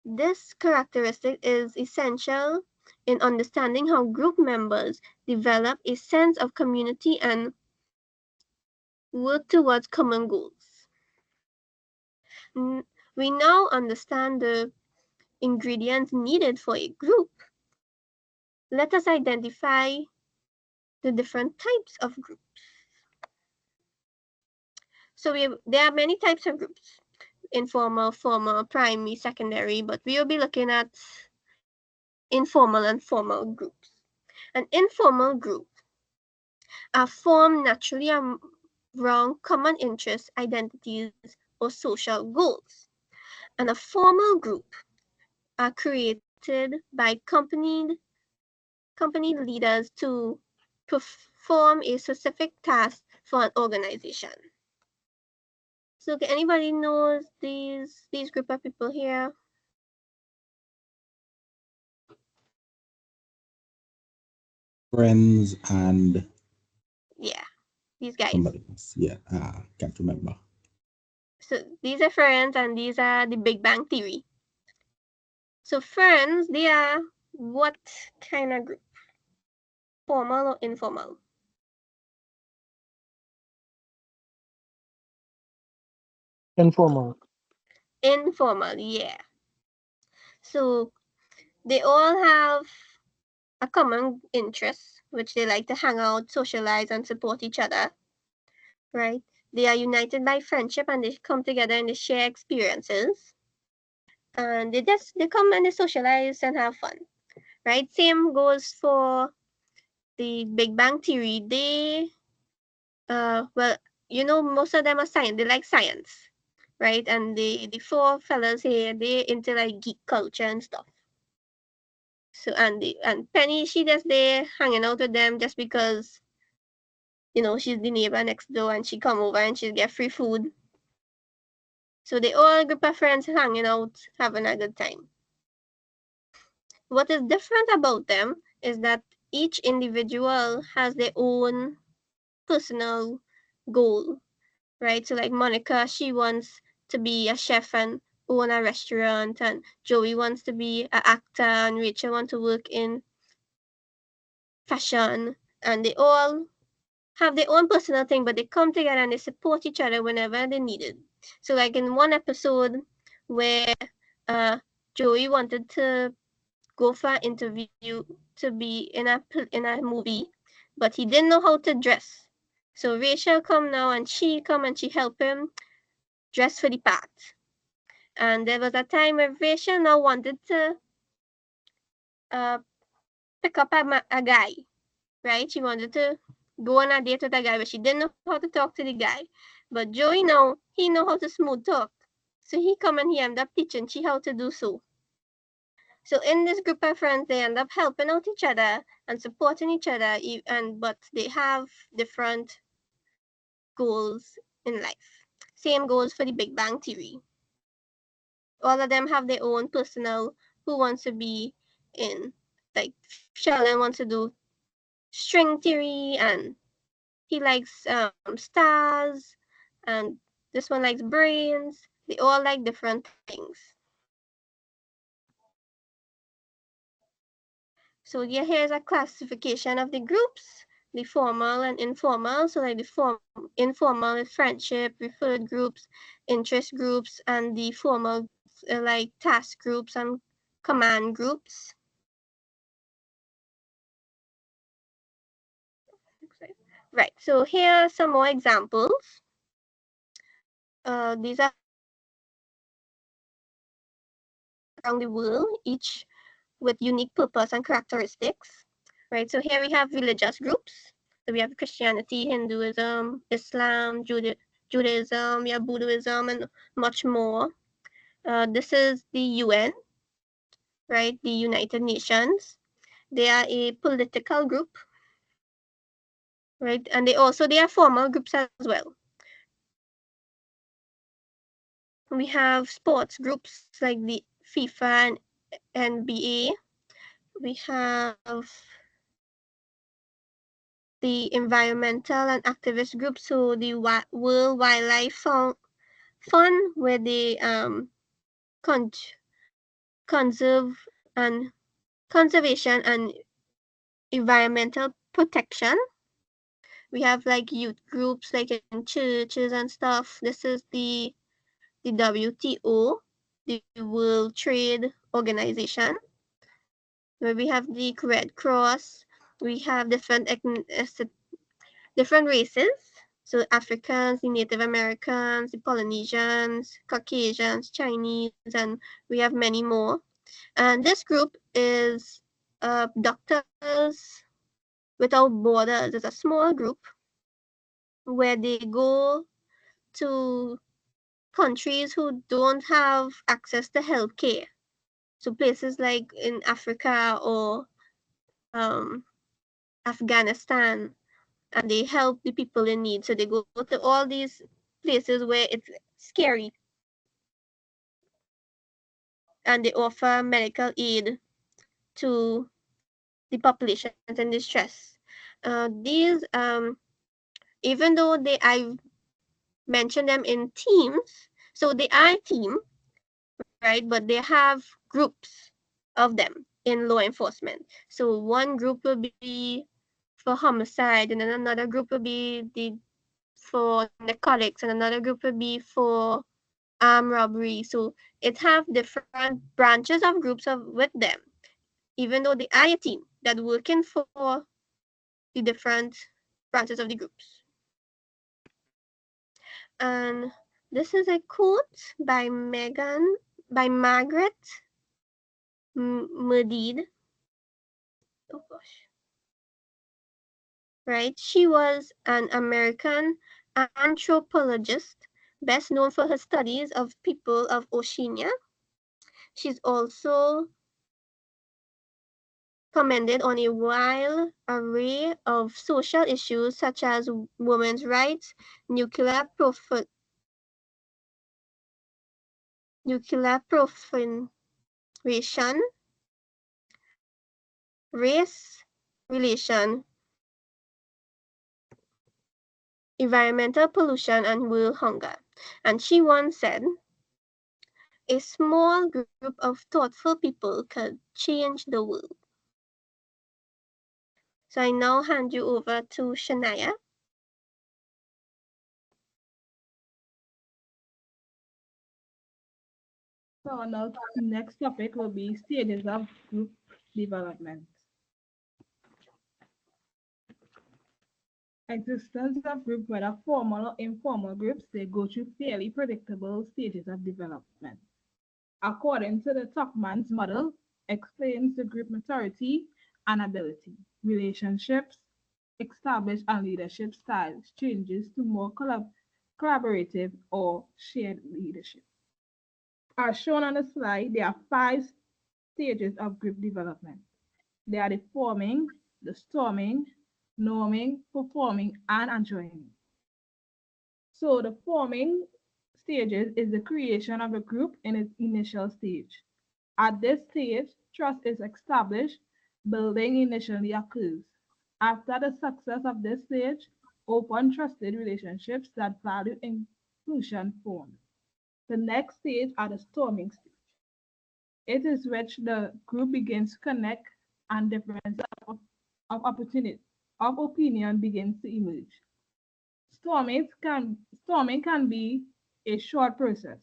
This characteristic is essential in understanding how group members develop a sense of community and work towards common goals. We now understand the ingredients needed for a group. Let us identify the different types of groups. So there are many types of groups: informal, formal, primary, secondary, but we will be looking at informal and formal groups. An informal group are formed naturally around common interests, identities, or social goals. And a formal group are created by company leaders to perform a specific task for an organization. So anybody knows these group of people here? Friends and Yeah, these guys. somebody else. Yeah, can't remember. So these are Friends and these are the Big Bang Theory. So Friends, they are what kind of group? Formal or informal? Informal. Informal, yeah. So they all have a common interest, which they like to hang out, socialize, and support each other, right? They are united by friendship and they come together and they share experiences. And they come and they socialize and have fun, right? Same goes for the Big Bang Theory. They, well, most of them are science. They like science, right? And the four fellas here, they into like geek culture and stuff. So and Penny, she just there hanging out with them just because she's the neighbor next door and she come over and she get free food. So they all a group of friends hanging out, having a good time. What is different about them is that each individual has their own personal goal, right? So like Monica, she wants to be a chef and own a restaurant, and Joey wants to be an actor, and Rachel wants to work in fashion, and they all have their own personal thing, but they come together and they support each other whenever they need it. So like in one episode where uh Joey wanted to go for an interview to be in a movie, but he didn't know how to dress. So Rachel come now and she come and she help him dress for the part. And there was a time where Rachel now wanted to uh pick up a guy, right? She wanted to go on a date with a guy, but she didn't know how to talk to the guy. But Joey now, he know how to smooth talk. So he come and he end up teaching she how to do so. So in this group of friends, they end up helping out each other and supporting each other, but they have different goals in life. Same goes for the Big Bang Theory. All of them have their own personal who wants to be in, like Sheldon wants to do string theory and he likes stars, and this one likes brains. They all like different things. So yeah, here's a classification of the groups, the formal and informal. So like the informal is friendship, referred groups, interest groups, and the formal like task groups and command groups. Right, so here are some more examples. These are around the world, each with unique purpose and characteristics, right? So here we have religious groups. So we have Christianity, Hinduism, Islam, Judaism, we have Buddhism, and much more. This is the UN, right? The United Nations. They are a political group, right? And they are formal groups as well. We have sports groups like the FIFA and NBA. We have the environmental and activist groups, so the World Wildlife Fund, where they conserve and conservation and environmental protection. We have like youth groups like in churches and stuff. This is the WTO, the World Trade Organization, where we have the Red Cross. We have different races. So Africans, the Native Americans, the Polynesians, Caucasians, Chinese, and we have many more. And this group is Doctors Without Borders. It's a small group where they go to countries who don't have access to healthcare. So places like in Africa or um, Afghanistan, and they help the people in need. So they go to all these places where it's scary, and they offer medical aid to the populations in distress. These, even though I mentioned them in teams, so they are a team, right? But they have groups of them in law enforcement. So one group will be for homicide, and then another group will be for narcotics, and another group will be for armed robbery. So it have different branches of groups with them, even though they are a team that working for the different branches of the groups. And this is a quote by Margaret Mead. Oh gosh. Right? She was an American anthropologist, best known for her studies of people of Oceania. She's also commented on a wide array of social issues such as women's rights, nuclear proliferation, race relation, environmental pollution, and world hunger. And she once said, a small group of thoughtful people could change the world. So I now hand you over to Shania. So now next topic will be stages of group development. Existence of groups, whether formal or informal groups, they go through fairly predictable stages of development. According to the Tuckman's model, explains the group maturity and ability, relationships, established and leadership styles changes to more collaborative or shared leadership. As shown on the slide, there are 5 stages of group development. They are the forming, the storming, norming, performing, and enjoying. So the forming stages is the creation of a group in its initial stage. At this stage, trust is established, building initially occurs. After the success of this stage, open trusted relationships that value inclusion form. The next stage are the storming stage. It is which the group begins to connect and differences of opinion begins to emerge. Storming can be a short process,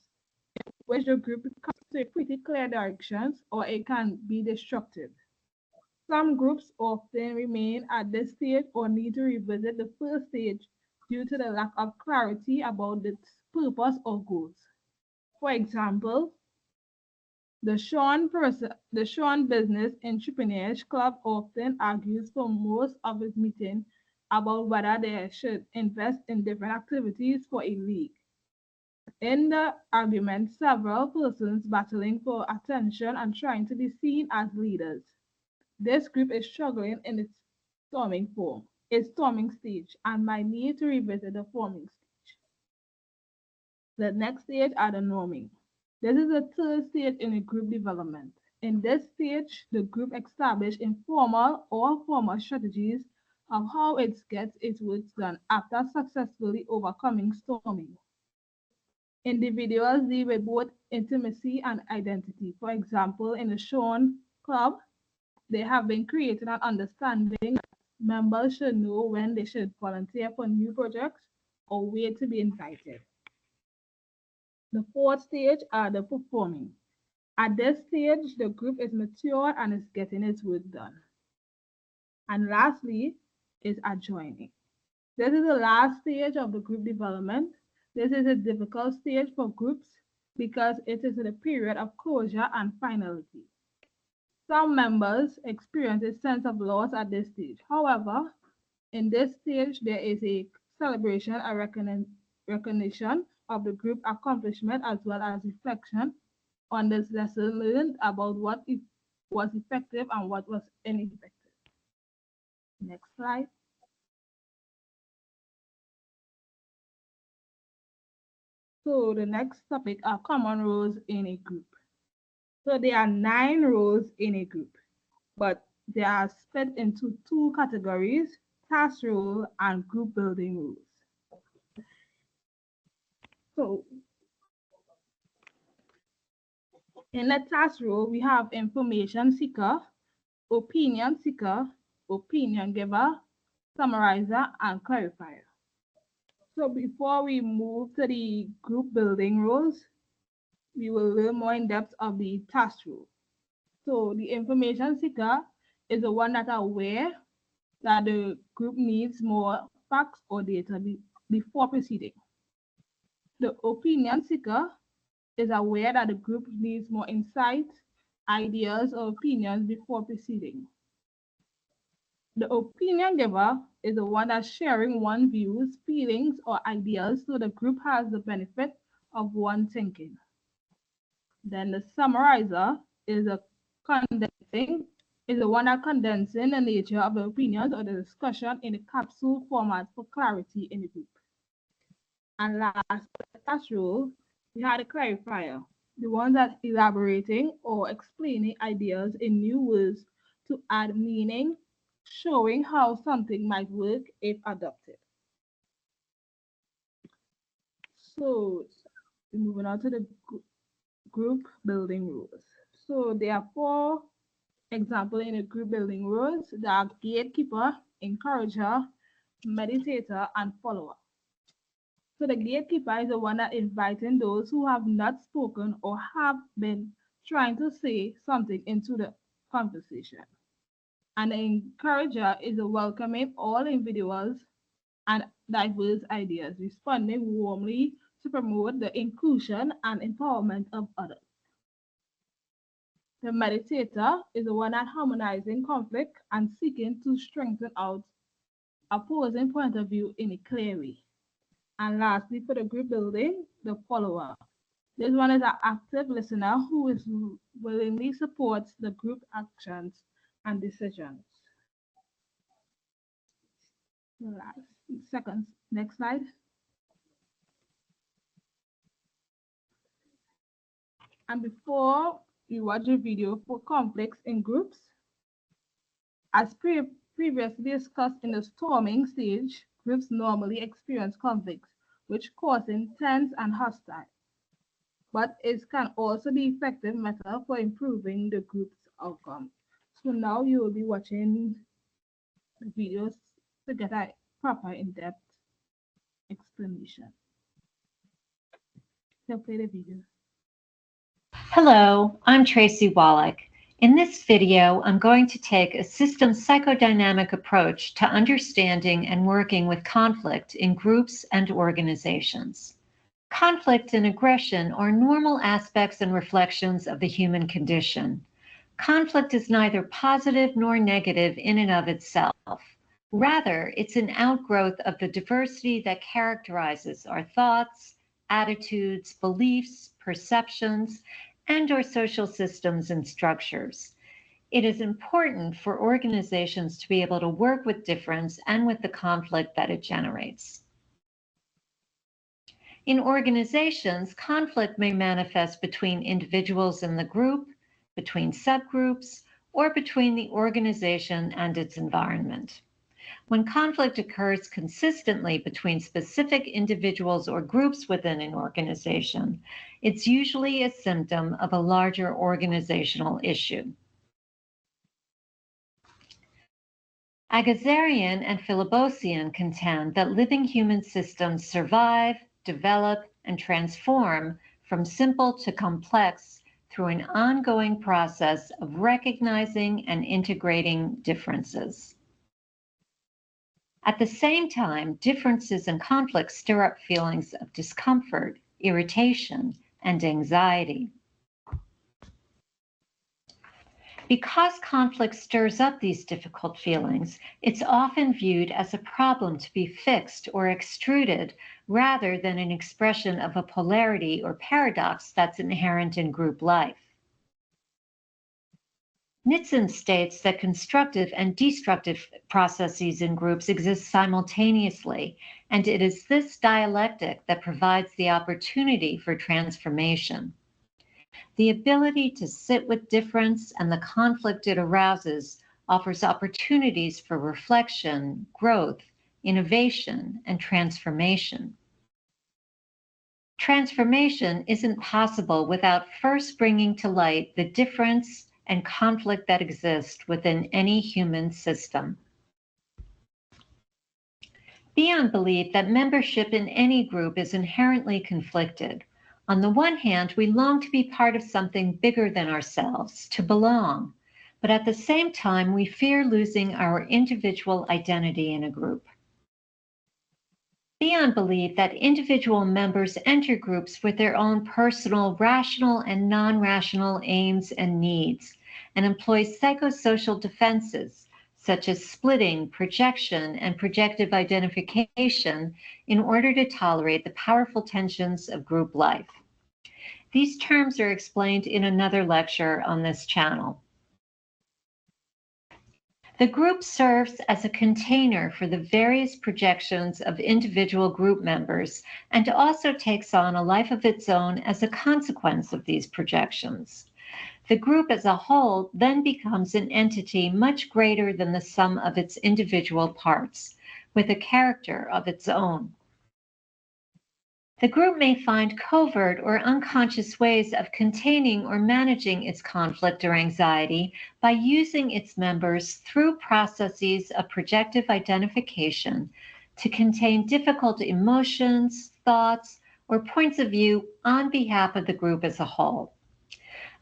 which the group comes to pretty clear directions, or it can be destructive. Some groups often remain at this stage or need to revisit the first stage due to the lack of clarity about its purpose or goals. For example, the Sean Business Entrepreneurs Club often argues for most of its meeting about whether they should invest in different activities for a league. In the argument, several persons battling for attention and trying to be seen as leaders. This group is struggling in its storming form. is storming stage and might need to revisit the forming stage. The next stage are the norming. This is the third stage in a group development. In this stage, the group establishes informal or formal strategies of how it gets its work done after successfully overcoming storming. Individuals deal with both intimacy and identity. For example, in the shown club, they have been creating an understanding that members should know when they should volunteer for new projects or wait to be invited. The fourth stage are the performing. At this stage, the group is mature and is getting its work done. And lastly is adjoining. This is the last stage of the group development. This is a difficult stage for groups because it is the period of closure and finality. Some members experience a sense of loss at this stage. However, in this stage, there is a celebration, a recognition of the group accomplishment as well as reflection on this lesson learned about what was effective and what was ineffective. Next slide. So the next topic are common roles in a group. So there are 9 roles in a group, but they are split into 2 categories, task role and group building roles. So in the task role, we have information seeker, opinion giver, summarizer, and clarifier. So before we move to the group building roles, we will learn more in depth of the task role. So the information seeker is the one that are aware that the group needs more facts or data before proceeding. The opinion seeker is aware that the group needs more insight, ideas, or opinions before proceeding. The opinion giver is the one that's sharing one's views, feelings, or ideas so the group has the benefit of one thinking. Then the summarizer is the one that condensing the nature of the opinions or the discussion in a capsule format for clarity in the group. And last, for the task role, we had a clarifier, the one that elaborating or explaining ideas in new words to add meaning, showing how something might work if adopted. So moving on to the group building rules. So there are 4 examples in the group building rules. There are gatekeeper, encourager, meditator, and follower. So the gatekeeper is the one that inviting those who have not spoken or have been trying to say something into the conversation. And the encourager is a welcoming all individuals and diverse ideas, responding warmly to promote the inclusion and empowerment of others. The meditator is the one that harmonizing conflict and seeking to strengthen out opposing point of view in a clear way. And lastly, for the group building, the follower. This one is an active listener who is willingly supports the group actions and decisions. Next slide. And before you watch the video for conflicts in groups, as previously discussed in the storming stage, groups normally experience conflicts, which cause intense and hostile. But it can also be effective method for improving the group's outcome. So now you will be watching the videos to get a proper in-depth explanation. So play the video. Hello, I'm Tracy Wallach. In this video, I'm going to take a system psychodynamic approach to understanding and working with conflict in groups and organizations. Conflict and aggression are normal aspects and reflections of the human condition. Conflict is neither positive nor negative in and of itself. Rather, it's an outgrowth of the diversity that characterizes our thoughts, attitudes, beliefs, perceptions, and our social systems and structures. It is important for organizations to be able to work with difference and with the conflict that it generates. In organizations, conflict may manifest between individuals in the group, between subgroups, or between the organization and its environment. When conflict occurs consistently between specific individuals or groups within an organization, it's usually a symptom of a larger organizational issue. Agazarian and Philibosian contend that living human systems survive, develop, and transform from simple to complex through an ongoing process of recognizing and integrating differences. At the same time, differences and conflicts stir up feelings of discomfort, irritation, and anxiety. Because conflict stirs up these difficult feelings, it's often viewed as a problem to be fixed or extruded rather than an expression of a polarity or paradox that's inherent in group life. Nitzan states that constructive and destructive processes in groups exist simultaneously, and it is this dialectic that provides the opportunity for transformation. The ability to sit with difference and the conflict it arouses offers opportunities for reflection, growth, innovation, and transformation. Transformation isn't possible without first bringing to light the difference and conflict that exist within any human system. Beyond belief that membership in any group is inherently conflicted. On the one hand, we long to be part of something bigger than ourselves, to belong, but at the same time, we fear losing our individual identity in a group. Beyond belief that individual members enter groups with their own personal, rational, and non-rational aims and needs, and employ psychosocial defenses, such as splitting, projection, and projective identification in order to tolerate the powerful tensions of group life. These terms are explained in another lecture on this channel. The group serves as a container for the various projections of individual group members and also takes on a life of its own as a consequence of these projections. The group as a whole then becomes an entity much greater than the sum of its individual parts, with a character of its own. The group may find covert or unconscious ways of containing or managing its conflict or anxiety by using its members through processes of projective identification to contain difficult emotions, thoughts, or points of view on behalf of the group as a whole.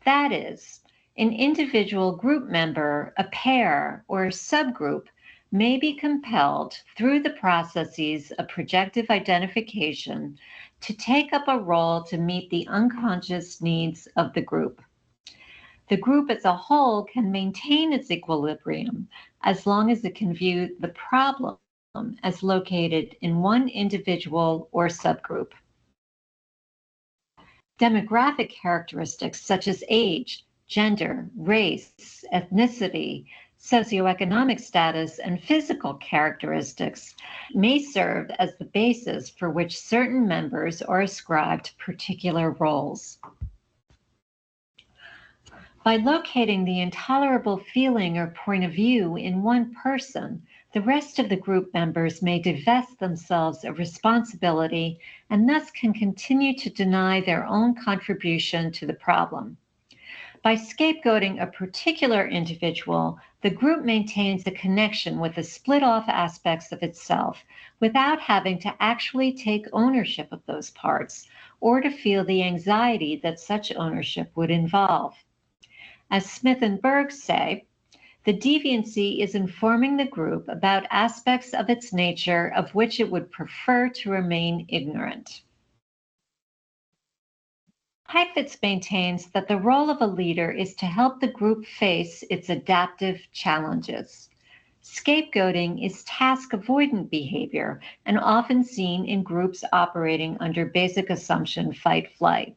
That is, an individual group member, a pair, or a subgroup may be compelled through the processes of projective identification to take up a role to meet the unconscious needs of the group. The group as a whole can maintain its equilibrium as long as it can view the problem as located in one individual or subgroup. Demographic characteristics such as age, gender, race, ethnicity, socioeconomic status, and physical characteristics may serve as the basis for which certain members are ascribed particular roles. By locating the intolerable feeling or point of view in one person, the rest of the group members may divest themselves of responsibility and thus can continue to deny their own contribution to the problem. By scapegoating a particular individual, the group maintains a connection with the split-off aspects of itself without having to actually take ownership of those parts or to feel the anxiety that such ownership would involve. As Smith and Berg say, the deviancy is informing the group about aspects of its nature of which it would prefer to remain ignorant. Heifetz maintains that the role of a leader is to help the group face its adaptive challenges. Scapegoating is task-avoidant behavior and often seen in groups operating under basic assumption fight-flight.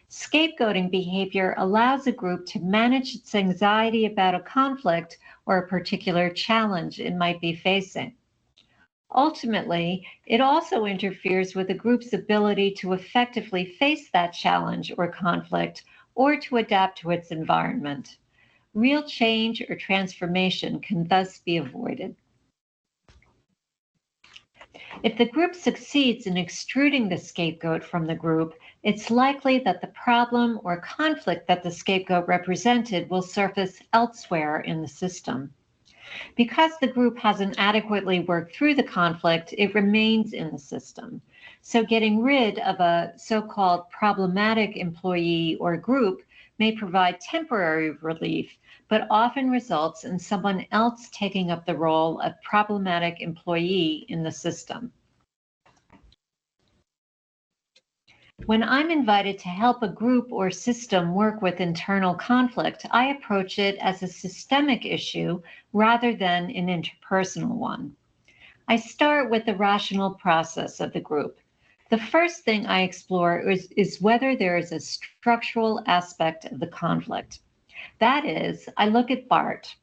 Scapegoating behavior allows a group to manage its anxiety about a conflict or a particular challenge it might be facing. Ultimately, it also interferes with a group's ability to effectively face that challenge or conflict or to adapt to its environment. Real change or transformation can thus be avoided. If the group succeeds in extruding the scapegoat from the group, it's likely that the problem or conflict that the scapegoat represented will surface elsewhere in the system. Because the group hasn't adequately worked through the conflict, it remains in the system. So getting rid of a so-called problematic employee or group may provide temporary relief, but often results in someone else taking up the role of problematic employee in the system. When I'm invited to help a group or system work with internal conflict, I approach it as a systemic issue rather than an interpersonal one. I start with the rational process of the group. The first thing I explore is whether there is a structural aspect of the conflict. That is, I look at BART.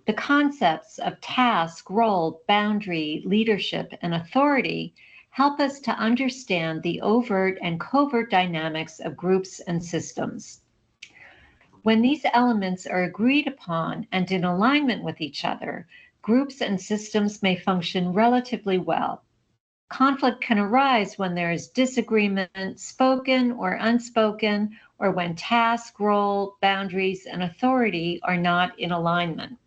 The concepts of task, role, boundary, leadership, and authority help us to understand the overt and covert dynamics of groups and systems. When these elements are agreed upon and in alignment with each other, groups and systems may function relatively well. Conflict can arise when there is disagreement, spoken or unspoken, or when task, role, boundaries, and authority are not in alignment.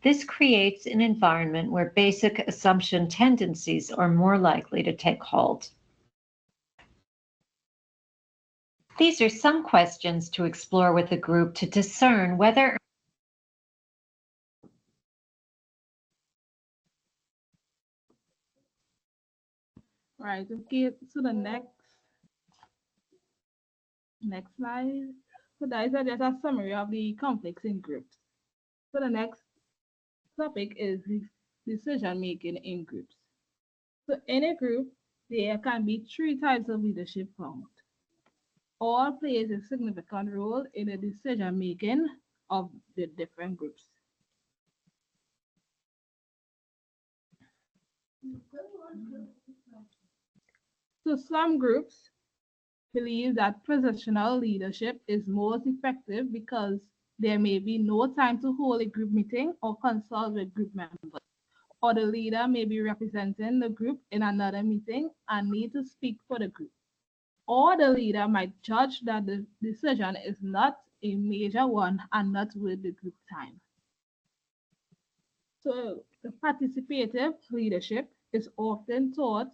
This creates an environment where basic assumption tendencies are more likely to take hold. These are some questions to explore with the group to discern whether Right, okay, so the next slide. So that is just a summary of the conflicts in groups. So the next topic is decision making in groups. So in a group, there can be 3 types of leadership found. All plays a significant role in the decision making of the different groups. So some groups believe that positional leadership is most effective because there may be no time to hold a group meeting or consult with group members, or the leader may be representing the group in another meeting and need to speak for the group. Or the leader might judge that the decision is not a major one and not worth the group time. So the participative leadership is often thought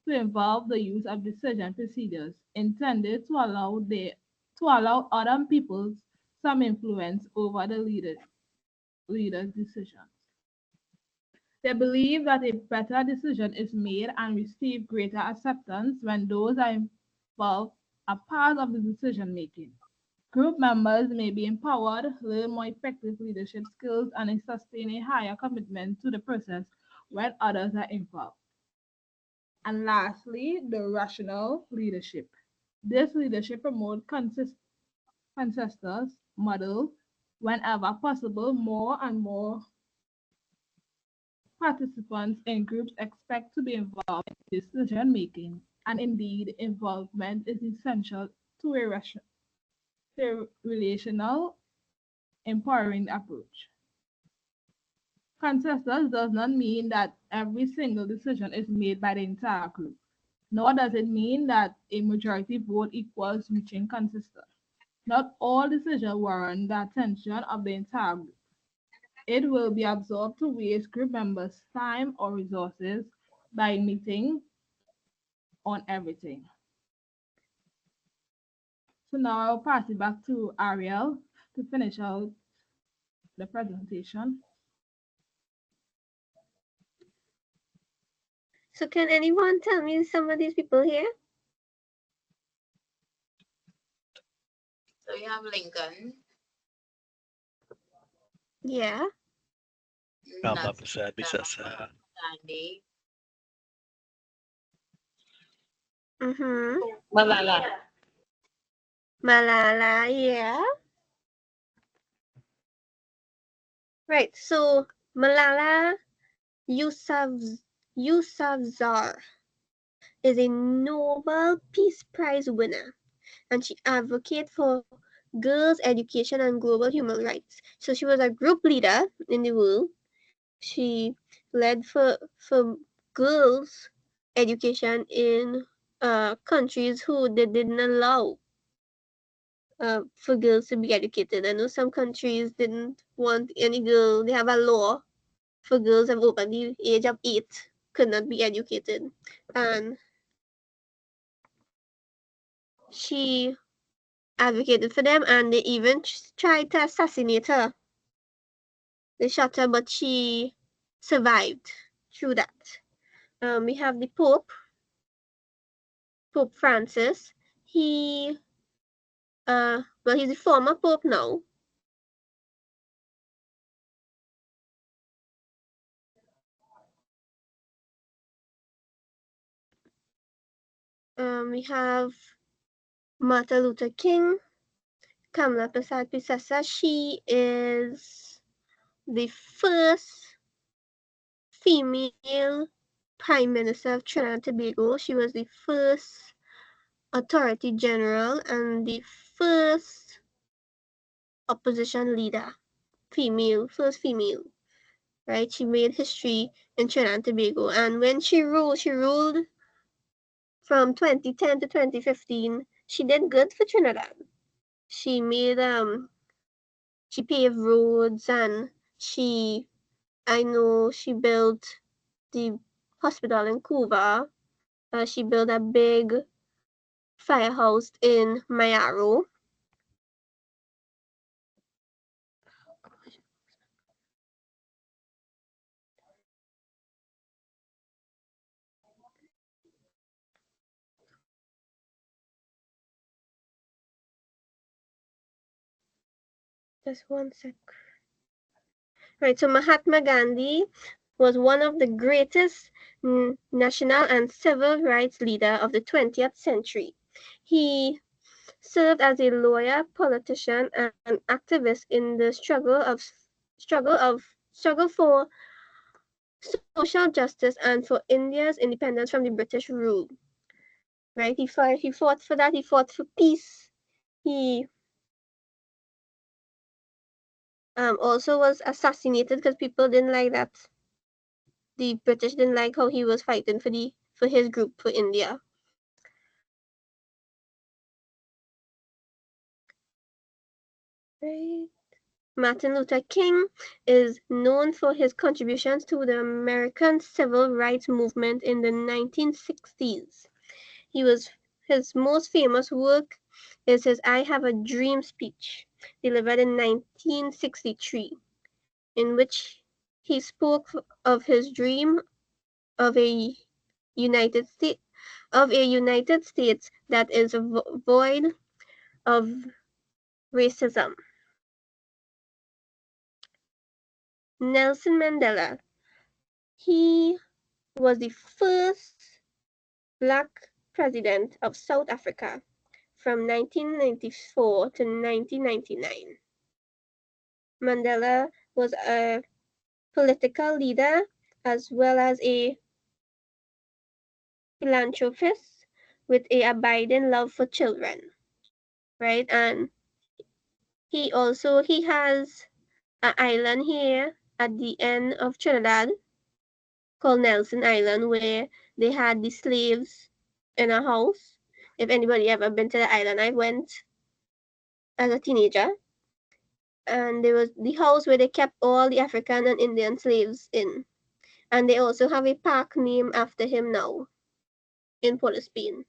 to involve the use of decision procedures intended to allow other people some influence over the leader's decisions. They believe that a better decision is made and receive greater acceptance when those involved are part of the decision making. Group members may be empowered, learn more effective leadership skills, and sustain a higher commitment to the process when others are involved. And lastly, the rational leadership. This leadership promotes consensus model whenever possible. More and more participants in groups expect to be involved in decision making, and indeed, involvement is essential to a relational empowering approach. Consensus does not mean that every single decision is made by the entire group, nor does it mean that a majority vote equals reaching consensus. Not all decisions warrant the attention of the entire group. It will be absorbed to waste group members' time or resources by meeting on everything. So now I'll pass it back to Ariel to finish out the presentation. So can anyone tell me some of these people here? So you have Lincoln. Yeah. Sandy. Mm-hmm. Malala. Malala, yeah. Right, so Malala Yousafzai is a Nobel Peace Prize winner, and she advocates for girls' education and global human rights. So she was a group leader in the world. She led for girls' education in countries who they didn't allow for girls to be educated. I know some countries didn't want any girl. They have a law for girls of over the age of 8 could not be educated, and she advocated for them, and they even tried to assassinate her. They shot her, but she survived through that. We have the Pope Francis. He, well, he's a former Pope now. We have Martin Luther King, Kamala Prasad Pisasa. She is the first female Prime Minister of Trinidad and Tobago. She was the first Authority General and the first opposition leader, first female, right? She made history in Trinidad and Tobago. And when she ruled from 2010 to 2015. She did good for Trinidad. She made she paved roads, and I know she built the hospital in Cuba. She built a big firehouse in Mayaro. Just one sec. Right, so Mahatma Gandhi was one of the greatest national and civil rights leader of the 20th century. He served as a lawyer, politician, and activist in the struggle for social justice and for India's independence from the British rule. Right? He fought for that. He fought for peace. He also was assassinated because people didn't like that. The British didn't like how he was fighting for his group for India. Right. Martin Luther King is known for his contributions to the American civil rights movement in the 1960s. His most famous work is his I Have a Dream speech, delivered in 1963, in which he spoke of his dream of a United States that is void of racism. Nelson Mandela, he was the first Black president of South Africa from 1994 to 1999. Mandela was a political leader as well as a philanthropist with a abiding love for children, right? And he has an island here at the end of Trinidad called Nelson Island, where they had the slaves in a house. If anybody ever been to the island, I went as a teenager, and there was the house where they kept all the African and Indian slaves in. And they also have a park named after him now in Port of Spain.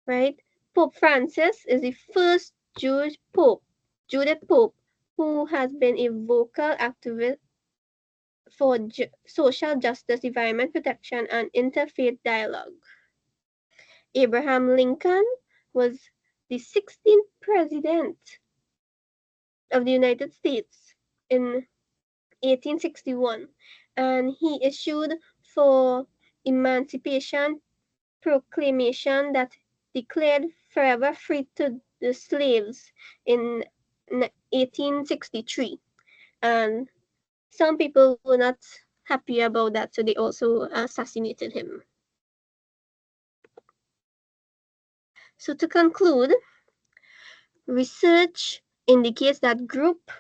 Right? Pope Francis is the first Jewish Pope, Judith Pope, who has been a vocal activist for social justice, environment protection, and interfaith dialogue. Abraham Lincoln was the 16th president of the United States in 1861, and he issued for Emancipation Proclamation that declared forever free to the slaves in 1863. And some people were not happy about that, so they also assassinated him. So to conclude, research indicates that group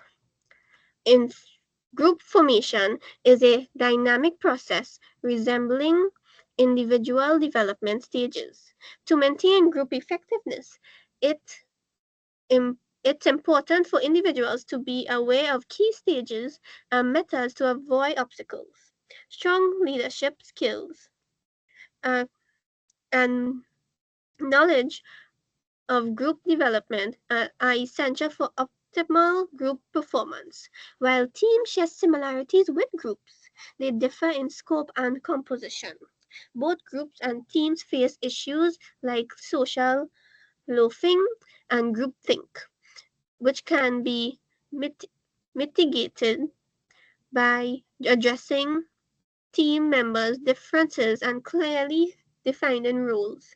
formation is a dynamic process resembling individual development stages. To maintain group effectiveness, it's important for individuals to be aware of key stages and methods to avoid obstacles. Strong leadership skills and knowledge of group development are essential for optimal group performance. While teams share similarities with groups, they differ in scope and composition. Both groups and teams face issues like social loafing and groupthink, which can be mitigated by addressing team members' differences and clearly defining roles,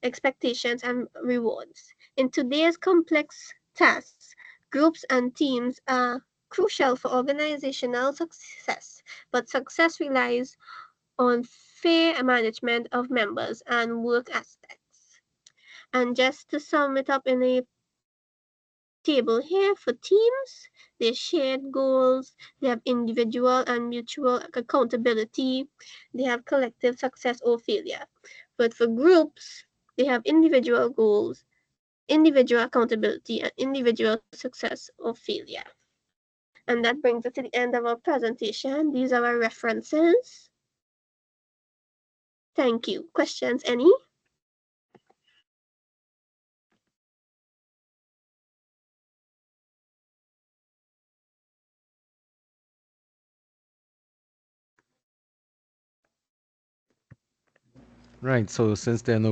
expectations, and rewards. In today's complex tasks, groups and teams are crucial for organizational success, but success relies on fair management of members and work aspects. And just to sum it up in a table here for teams, they shared goals, they have individual and mutual accountability, they have collective success or failure. But for groups, they have individual goals, individual accountability, and individual success or failure. And that brings us to the end of our presentation. These are our references. Thank you. Questions, any? Right, so since there are no